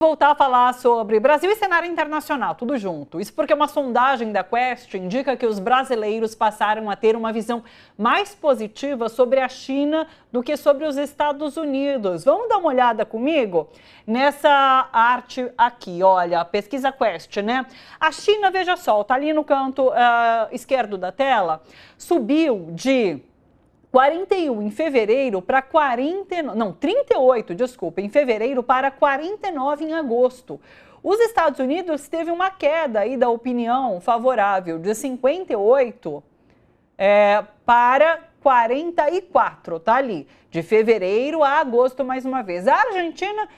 Voltar a falar sobre Brasil e cenário internacional, tudo junto. Isso porque uma sondagem da Quest indica que os brasileiros passaram a ter uma visão mais positiva sobre a China do que sobre os Estados Unidos. Vamos dar uma olhada comigo nessa arte aqui, olha, a pesquisa Quest, né? A China, veja só, tá ali no canto esquerdo da tela, subiu de 41 em fevereiro para 49, não, 38, desculpa, em fevereiro para 49 em agosto. Os Estados Unidos teve uma queda aí da opinião favorável de 58 para 44, tá ali, de fevereiro a agosto mais uma vez. A Argentina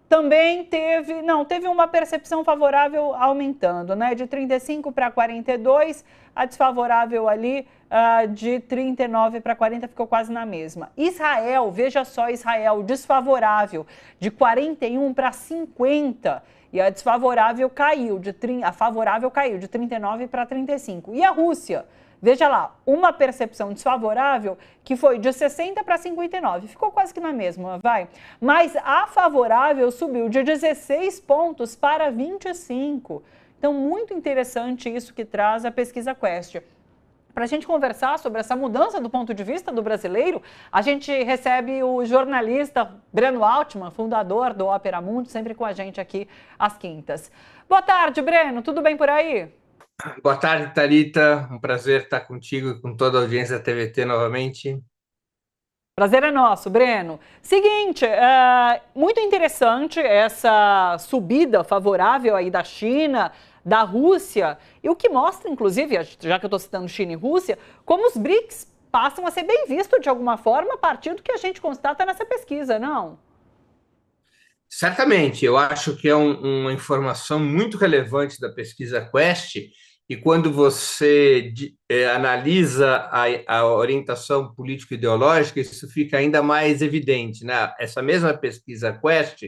também teve uma percepção favorável aumentando, né, de 35 para 42, a desfavorável ali de 39 para 40 ficou quase na mesma. Israel, veja só, Israel desfavorável de 41 para 50 e a desfavorável caiu, a favorável caiu de 39 para 35. E a Rússia, veja lá, uma percepção desfavorável que foi de 60 para 59, ficou quase que na mesma, vai. Mas a favorável subiu de 16 pontos para 25. Então, muito interessante isso que traz a pesquisa Quest. Para a gente conversar sobre essa mudança do ponto de vista do brasileiro, a gente recebe o jornalista Breno Altman, fundador do Opera Mundi, sempre com a gente aqui às quintas. Boa tarde, Breno, tudo bem por aí? Boa tarde, Thalita. Um prazer estar contigo e com toda a audiência da TVT novamente. Prazer é nosso, Breno. Seguinte, muito interessante essa subida favorável aí da China, da Rússia, e o que mostra, inclusive, já que eu estou citando China e Rússia, como os BRICS passam a ser bem vistos de alguma forma a partir do que a gente constata nessa pesquisa, não? Certamente, eu acho que é uma informação muito relevante da pesquisa Quest, e quando você analisa a orientação político-ideológica, isso fica ainda mais evidente, né? Essa mesma pesquisa Quest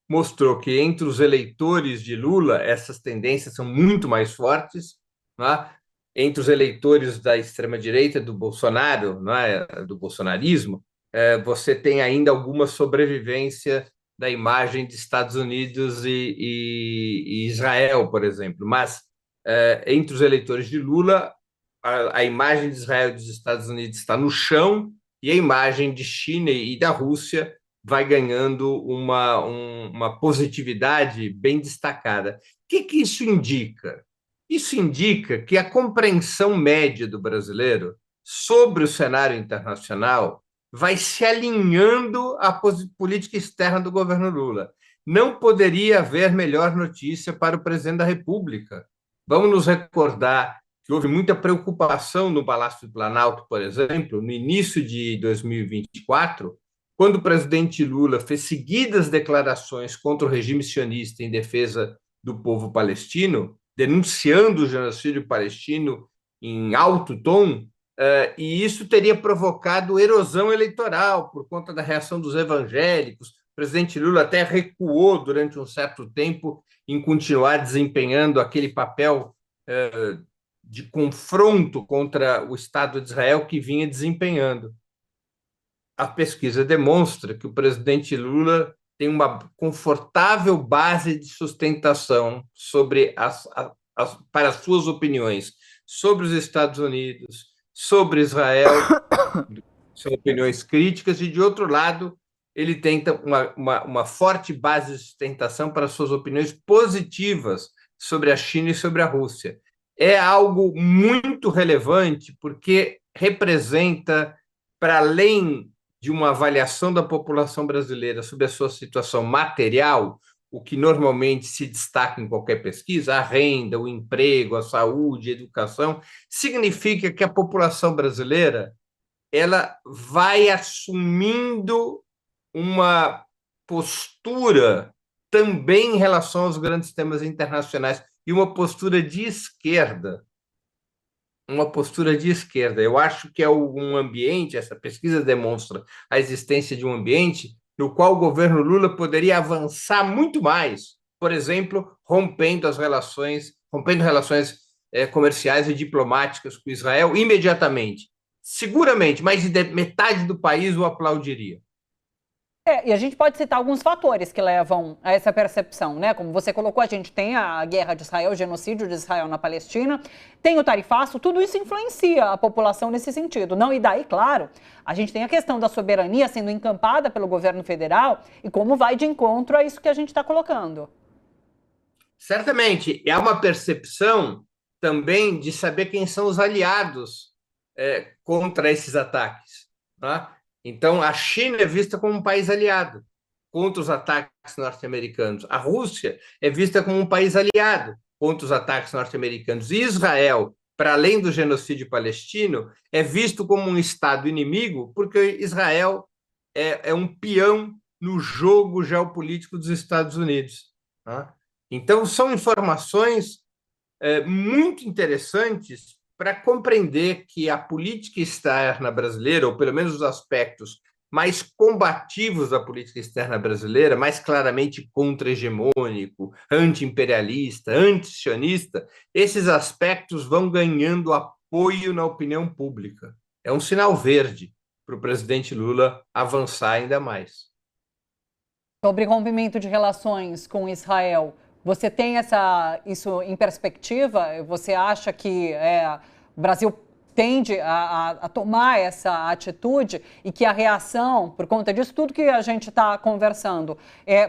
mostrou que entre os eleitores de Lula, essas tendências são muito mais fortes, né? Entre os eleitores da extrema-direita, do Bolsonaro, né? Do bolsonarismo, você tem ainda alguma sobrevivência da imagem de Estados Unidos e Israel, por exemplo. Mas, entre os eleitores de Lula, a imagem de Israel e dos Estados Unidos está no chão e a imagem de China e da Rússia vai ganhando uma positividade bem destacada. O que isso indica? Isso indica que a compreensão média do brasileiro sobre o cenário internacional vai se alinhando à política externa do governo Lula. Não poderia haver melhor notícia para o presidente da República. Vamos nos recordar que houve muita preocupação no Palácio do Planalto, por exemplo, no início de 2024, quando o presidente Lula fez seguidas declarações contra o regime sionista em defesa do povo palestino, denunciando o genocídio palestino em alto tom, e isso teria provocado erosão eleitoral por conta da reação dos evangélicos. O presidente Lula até recuou durante um certo tempo em continuar desempenhando aquele papel de confronto contra o Estado de Israel que vinha desempenhando. A pesquisa demonstra que o presidente Lula tem uma confortável base de sustentação para as suas opiniões sobre os Estados Unidos, sobre Israel, são opiniões críticas, e, de outro lado, ele tem uma forte base de sustentação para suas opiniões positivas sobre a China e sobre a Rússia. É algo muito relevante, porque representa, para além de uma avaliação da população brasileira sobre a sua situação material, o que normalmente se destaca em qualquer pesquisa, a renda, o emprego, a saúde, a educação, significa que a população brasileira ela vai assumindo uma postura também em relação aos grandes temas internacionais, e uma postura de esquerda. Uma postura de esquerda. Eu acho que é um ambiente, essa pesquisa demonstra a existência de um ambiente no qual o governo Lula poderia avançar muito mais, por exemplo, rompendo relações comerciais e diplomáticas com Israel imediatamente. Seguramente, mais de metade do país o aplaudiria. E a gente pode citar alguns fatores que levam a essa percepção, né? Como você colocou, a gente tem a guerra de Israel, o genocídio de Israel na Palestina, tem o tarifaço, tudo isso influencia a população nesse sentido. Não, e daí, claro, a gente tem a questão da soberania sendo encampada pelo governo federal e como vai de encontro a isso que a gente está colocando. Certamente, há uma percepção também de saber quem são os aliados contra esses ataques. Tá? Então, a China é vista como um país aliado contra os ataques norte-americanos. A Rússia é vista como um país aliado contra os ataques norte-americanos. E Israel, para além do genocídio palestino, é visto como um Estado inimigo, porque Israel é um peão no jogo geopolítico dos Estados Unidos. Tá? Então, são informações muito interessantes para compreender que a política externa brasileira, ou pelo menos os aspectos mais combativos da política externa brasileira, mais claramente contra-hegemônico, anti-imperialista, anti-sionista, esses aspectos vão ganhando apoio na opinião pública. É um sinal verde para o presidente Lula avançar ainda mais. Sobre rompimento de relações com Israel, você tem isso em perspectiva? Você acha que o Brasil tende a tomar essa atitude e que a reação, por conta disso tudo que a gente está conversando,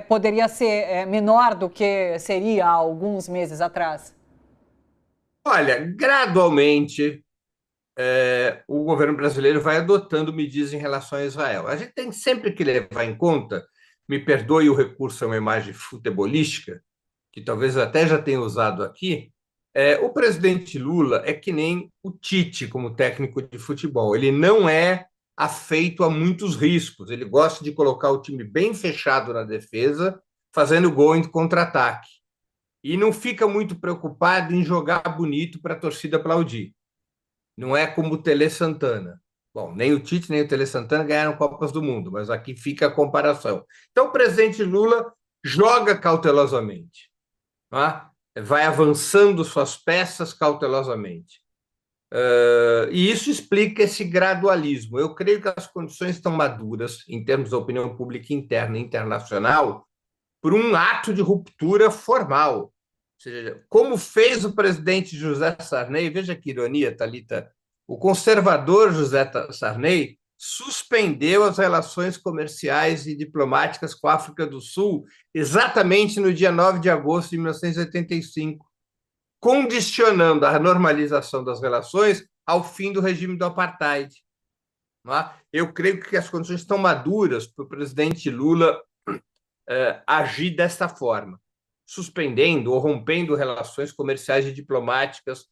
poderia ser menor do que seria há alguns meses atrás? Olha, gradualmente o governo brasileiro vai adotando medidas em relação a Israel. A gente tem sempre que levar em conta, me perdoe o recurso a uma imagem futebolística, que talvez eu até já tenha usado aqui, o presidente Lula é que nem o Tite como técnico de futebol. Ele não é afeito a muitos riscos. Ele gosta de colocar o time bem fechado na defesa, fazendo gol em contra-ataque. E não fica muito preocupado em jogar bonito para a torcida aplaudir. Não é como o Tele Santana. Bom, nem o Tite nem o Tele Santana ganharam Copas do Mundo, mas aqui fica a comparação. Então, o presidente Lula joga cautelosamente, tá? Vai avançando suas peças cautelosamente. E isso explica esse gradualismo. Eu creio que as condições estão maduras, em termos da opinião pública interna e internacional, por um ato de ruptura formal. Ou seja, como fez o presidente José Sarney, veja que ironia, Thalita, o conservador José Sarney suspendeu as relações comerciais e diplomáticas com a África do Sul exatamente no dia 9 de agosto de 1985, condicionando a normalização das relações ao fim do regime do apartheid. Eu creio que as condições estão maduras para o presidente Lula agir desta forma, suspendendo ou rompendo relações comerciais e diplomáticas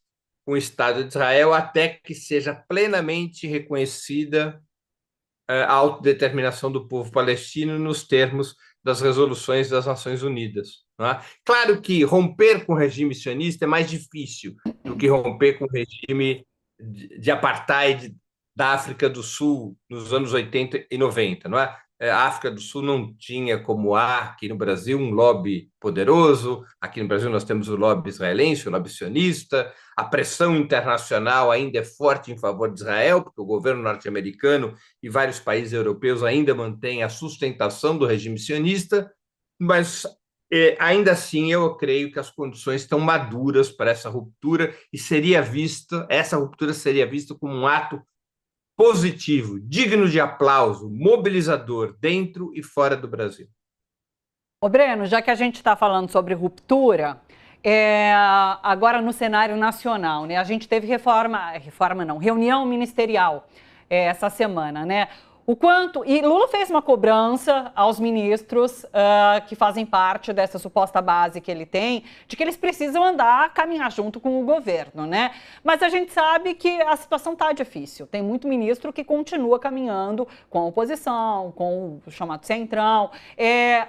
com o Estado de Israel até que seja plenamente reconhecida a autodeterminação do povo palestino nos termos das resoluções das Nações Unidas. Claro que romper com o regime sionista é mais difícil do que romper com o regime de apartheid da África do Sul nos anos 80 e 90, não é? A África do Sul não tinha, como há aqui no Brasil, um lobby poderoso. Aqui no Brasil nós temos o lobby israelense, o lobby sionista. A pressão internacional ainda é forte em favor de Israel, porque o governo norte-americano e vários países europeus ainda mantêm a sustentação do regime sionista, mas ainda assim eu creio que as condições estão maduras para essa ruptura e essa ruptura seria vista como um ato positivo, digno de aplauso, mobilizador dentro e fora do Brasil. Ô Breno, já que a gente está falando sobre ruptura, agora no cenário nacional, né? A gente teve reunião ministerial essa semana, né? E Lula fez uma cobrança aos ministros que fazem parte dessa suposta base que ele tem, de que eles precisam caminhar junto com o governo, né? Mas a gente sabe que a situação está difícil. Tem muito ministro que continua caminhando com a oposição, com o chamado centrão.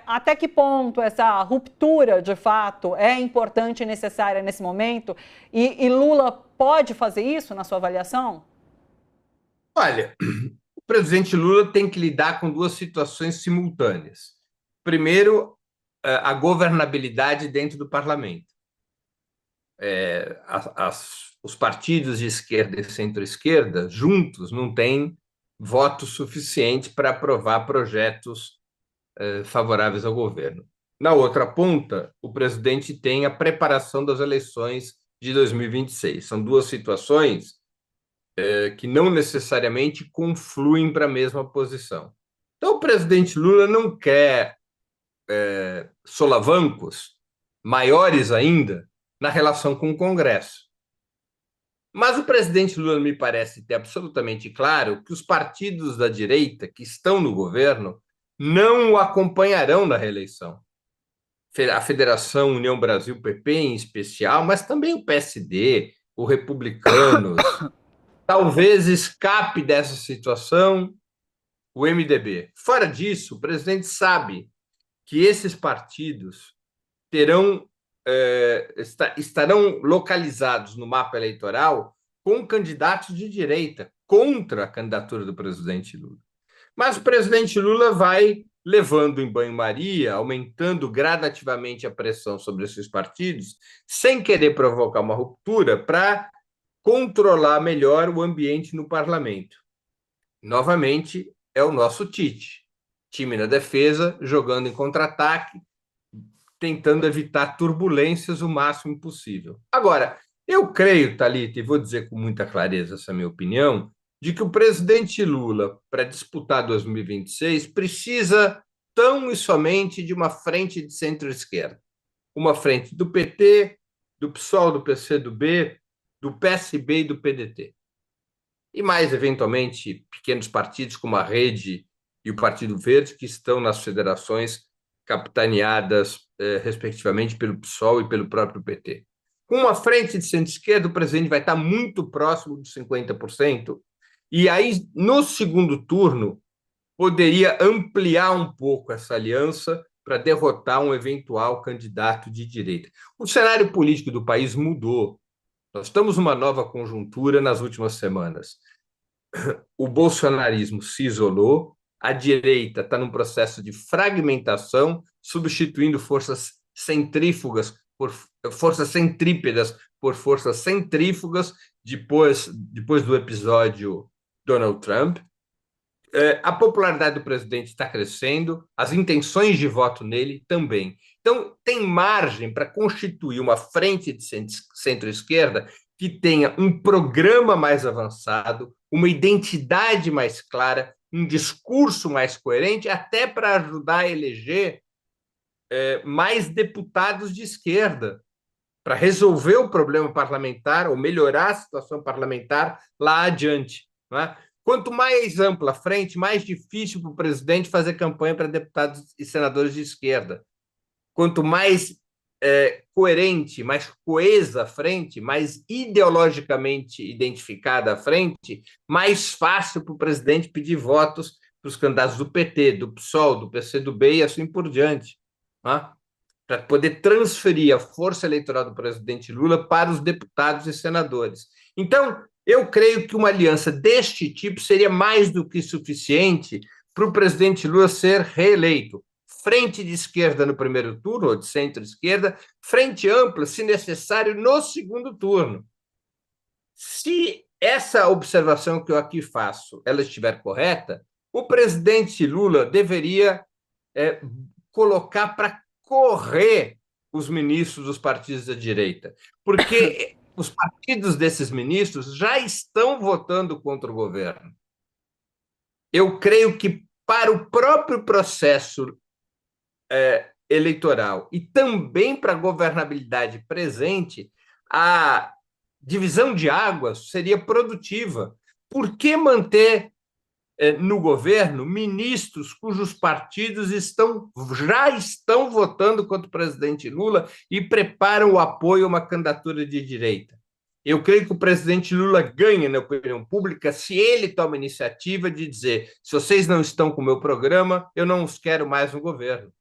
Até que ponto essa ruptura, de fato, é importante e necessária nesse momento? E Lula pode fazer isso, na sua avaliação? Olha, o presidente Lula tem que lidar com duas situações simultâneas. Primeiro, a governabilidade dentro do parlamento. Os partidos de esquerda e centro-esquerda, juntos, não têm voto suficiente para aprovar projetos favoráveis ao governo. Na outra ponta, o presidente tem a preparação das eleições de 2026. São duas situações que não necessariamente confluem para a mesma posição. Então, o presidente Lula não quer solavancos maiores ainda na relação com o Congresso. Mas o presidente Lula me parece ter absolutamente claro que os partidos da direita que estão no governo não o acompanharão na reeleição. A Federação União Brasil PP em especial, mas também o PSD, o Republicanos. Talvez escape dessa situação o MDB. Fora disso, o presidente sabe que esses partidos terão estarão localizados no mapa eleitoral com candidatos de direita contra a candidatura do presidente Lula. Mas o presidente Lula vai levando em banho-maria, aumentando gradativamente a pressão sobre esses partidos, sem querer provocar uma ruptura, para controlar melhor o ambiente no parlamento. Novamente, é o nosso Tite. Time na defesa, jogando em contra-ataque, tentando evitar turbulências o máximo possível. Agora, eu creio, Thalita, e vou dizer com muita clareza essa minha opinião, de que o presidente Lula, para disputar 2026, precisa tão e somente de uma frente de centro-esquerda. Uma frente do PT, do PSOL, do PCdoB, do PSB e do PDT. E mais, eventualmente, pequenos partidos como a Rede e o Partido Verde, que estão nas federações capitaneadas, respectivamente, pelo PSOL e pelo próprio PT. Com uma frente de centro-esquerda, o presidente vai estar muito próximo dos 50%, e aí, no segundo turno, poderia ampliar um pouco essa aliança para derrotar um eventual candidato de direita. O cenário político do país mudou. Nós estamos numa nova conjuntura nas últimas semanas. O bolsonarismo se isolou, a direita está num processo de fragmentação, substituindo forças centrífugas por forças centrípedas por forças centrífugas depois do episódio Donald Trump. A popularidade do presidente está crescendo, as intenções de voto nele também. Então, tem margem para constituir uma frente de centro-esquerda que tenha um programa mais avançado, uma identidade mais clara, um discurso mais coerente, até para ajudar a eleger mais deputados de esquerda, para resolver o problema parlamentar ou melhorar a situação parlamentar lá adiante. Não é? Quanto mais ampla a frente, mais difícil para o presidente fazer campanha para deputados e senadores de esquerda. Quanto mais coerente, mais coesa a frente, mais ideologicamente identificada a frente, mais fácil para o presidente pedir votos para os candidatos do PT, do PSOL, do PCdoB e assim por diante. Para poder transferir a força eleitoral do presidente Lula para os deputados e senadores. Então, eu creio que uma aliança deste tipo seria mais do que suficiente para o presidente Lula ser reeleito. Frente de esquerda no primeiro turno, ou de centro-esquerda, frente ampla, se necessário, no segundo turno. Se essa observação que eu aqui faço ela estiver correta, o presidente Lula deveria colocar para correr os ministros dos partidos da direita, porque os partidos desses ministros já estão votando contra o governo. Eu creio que para o próprio processo eleitoral e também para a governabilidade presente, a divisão de águas seria produtiva. Por que manter no governo ministros cujos partidos já estão votando contra o presidente Lula e preparam o apoio a uma candidatura de direita? Eu creio que o presidente Lula ganha na opinião pública se ele toma a iniciativa de dizer: se vocês não estão com o meu programa, eu não os quero mais no governo.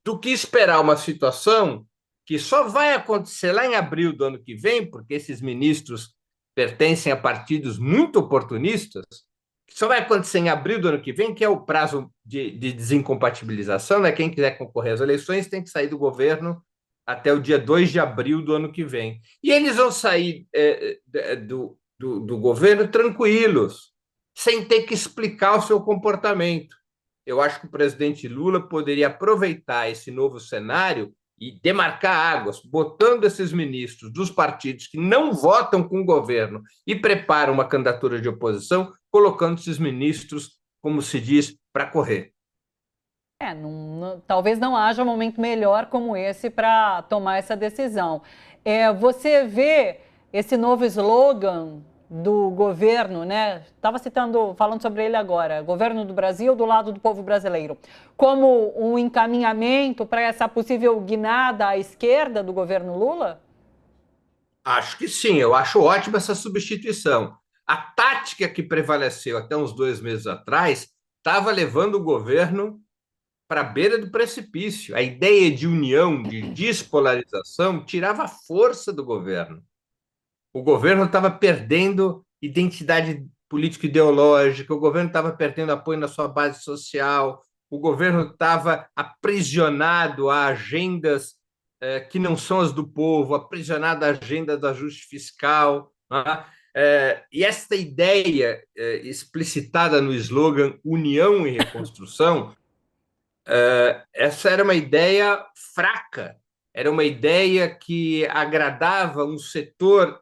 Do que esperar uma situação que só vai acontecer lá em abril do ano que vem, porque esses ministros pertencem a partidos muito oportunistas, que só vai acontecer em abril do ano que vem, que é o prazo de desincompatibilização, né? Quem quiser concorrer às eleições tem que sair do governo até o dia 2 de abril do ano que vem. E eles vão sair do governo tranquilos, sem ter que explicar o seu comportamento. eu acho que o presidente Lula poderia aproveitar esse novo cenário e demarcar águas, botando esses ministros dos partidos que não votam com o governo e preparam uma candidatura de oposição, colocando esses ministros, como se diz, para correr. Talvez não haja um momento melhor como esse para tomar essa decisão. Você vê esse novo slogan do governo, né? Estava falando sobre ele agora, governo do Brasil do lado do povo brasileiro, como um encaminhamento para essa possível guinada à esquerda do governo Lula? Acho que sim, eu acho ótima essa substituição. A tática que prevaleceu até uns 2 meses atrás estava levando o governo para a beira do precipício. A ideia de união, de despolarização, tirava a força do governo. O governo estava perdendo identidade político-ideológica, o governo estava perdendo apoio na sua base social, o governo estava aprisionado a agendas que não são as do povo, aprisionado à agenda do ajuste fiscal. Né? E esta ideia explicitada no slogan União e Reconstrução, essa era uma ideia fraca, era uma ideia que agradava um setor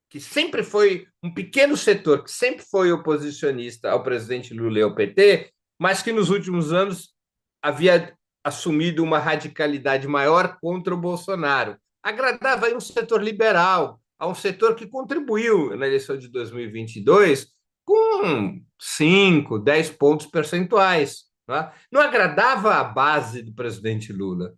que sempre foi um pequeno setor, que sempre foi oposicionista ao presidente Lula e ao PT, mas que nos últimos anos havia assumido uma radicalidade maior contra o Bolsonaro. Agradava aí um setor liberal, a um setor que contribuiu na eleição de 2022 com 5, 10 pontos percentuais. Não agradava a base do presidente Lula.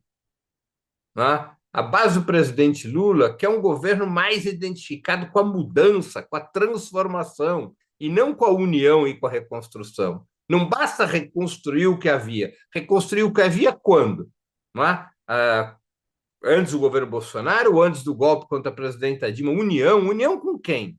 A base do presidente Lula, que é um governo mais identificado com a mudança, com a transformação, e não com a união e com a reconstrução. Não basta reconstruir o que havia. Reconstruir o que havia quando? Antes do governo Bolsonaro, antes do golpe contra a presidenta Dilma? União com quem?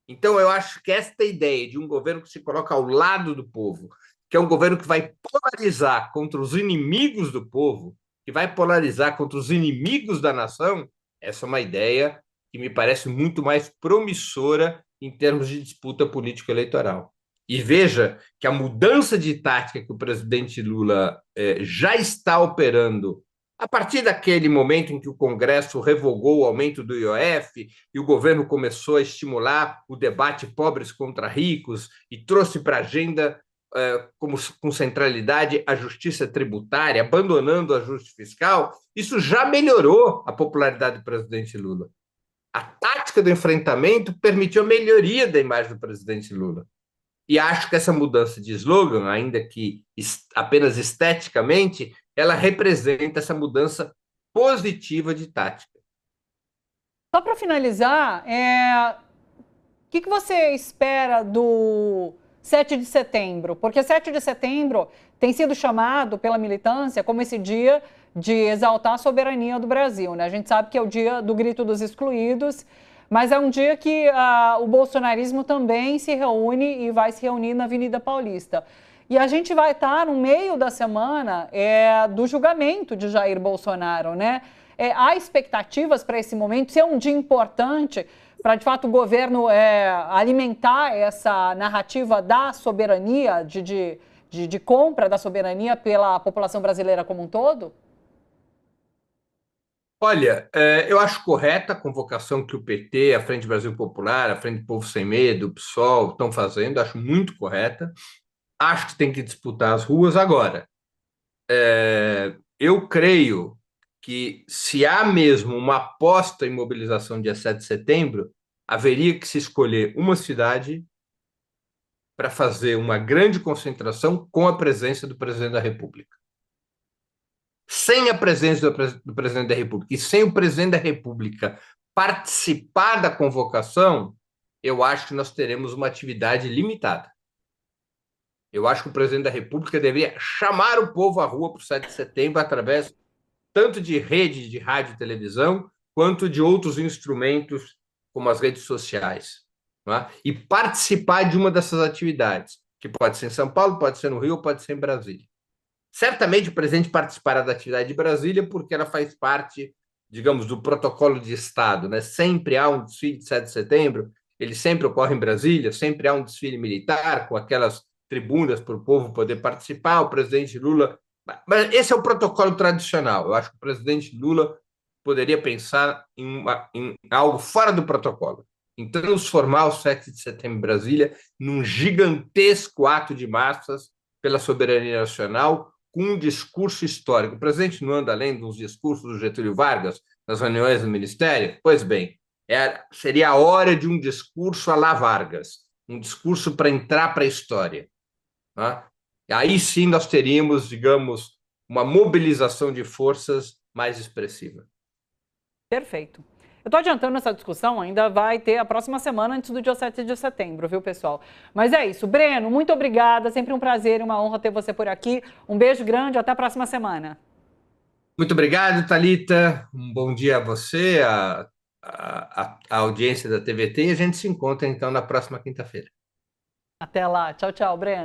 Então, eu acho que esta ideia de um governo que se coloca ao lado do povo, que é um governo que vai polarizar contra os inimigos do povo, que vai polarizar contra os inimigos da nação, essa é uma ideia que me parece muito mais promissora em termos de disputa político-eleitoral. E veja que a mudança de tática que o presidente Lula já está operando a partir daquele momento em que o Congresso revogou o aumento do IOF e o governo começou a estimular o debate pobres contra ricos e trouxe para a agenda com centralidade a justiça tributária, abandonando o ajuste fiscal, isso já melhorou a popularidade do presidente Lula. A tática do enfrentamento permitiu a melhoria da imagem do presidente Lula. E acho que essa mudança de slogan, ainda que apenas esteticamente, ela representa essa mudança positiva de tática. Só para finalizar, o que você espera do 7 de setembro? Porque 7 de setembro tem sido chamado pela militância como esse dia de exaltar a soberania do Brasil, né? A gente sabe que é o dia do grito dos excluídos, mas é um dia que o bolsonarismo também se reúne e vai se reunir na Avenida Paulista. E a gente vai estar no meio da semana do julgamento de Jair Bolsonaro, né? Há expectativas para esse momento, ser um dia importante para, de fato, o governo alimentar essa narrativa da soberania, de compra da soberania pela população brasileira como um todo? Olha, eu acho correta a convocação que o PT, a Frente Brasil Popular, a Frente Povo Sem Medo, o PSOL estão fazendo, acho muito correta. Acho que tem que disputar as ruas. Agora, eu creio que se há mesmo uma aposta em mobilização dia 7 de setembro, haveria que se escolher uma cidade para fazer uma grande concentração com a presença do presidente da República. Sem a presença do presidente da República e sem o presidente da República participar da convocação, eu acho que nós teremos uma atividade limitada. Eu acho que o presidente da República deveria chamar o povo à rua para o 7 de setembro através tanto de rede de rádio e televisão, quanto de outros instrumentos, como as redes sociais. E participar de uma dessas atividades, que pode ser em São Paulo, pode ser no Rio, pode ser em Brasília. Certamente o presidente participará da atividade de Brasília porque ela faz parte, digamos, do protocolo de Estado. Né? Sempre há um desfile de 7 de setembro, ele sempre ocorre em Brasília, sempre há um desfile militar com aquelas tribunas para o povo poder participar, o presidente Lula. Mas esse é o protocolo tradicional. Eu acho que o presidente Lula poderia pensar em algo fora do protocolo, em transformar o 7 de setembro em Brasília num gigantesco ato de massas pela soberania nacional, com um discurso histórico. O presidente não anda além dos discursos do Getúlio Vargas nas reuniões do Ministério? Pois bem, seria a hora de um discurso à la Vargas, um discurso para entrar para a história. Tá? Aí sim nós teríamos, digamos, uma mobilização de forças mais expressiva. Perfeito. Eu estou adiantando essa discussão, ainda vai ter a próxima semana antes do dia 7 de setembro, viu, pessoal? Mas é isso. Breno, muito obrigada. Sempre um prazer e uma honra ter você por aqui. Um beijo grande, até a próxima semana. Muito obrigado, Thalita. Um bom dia a você, a audiência da TVT, e a gente se encontra então na próxima quinta-feira. Até lá. Tchau, tchau, Breno.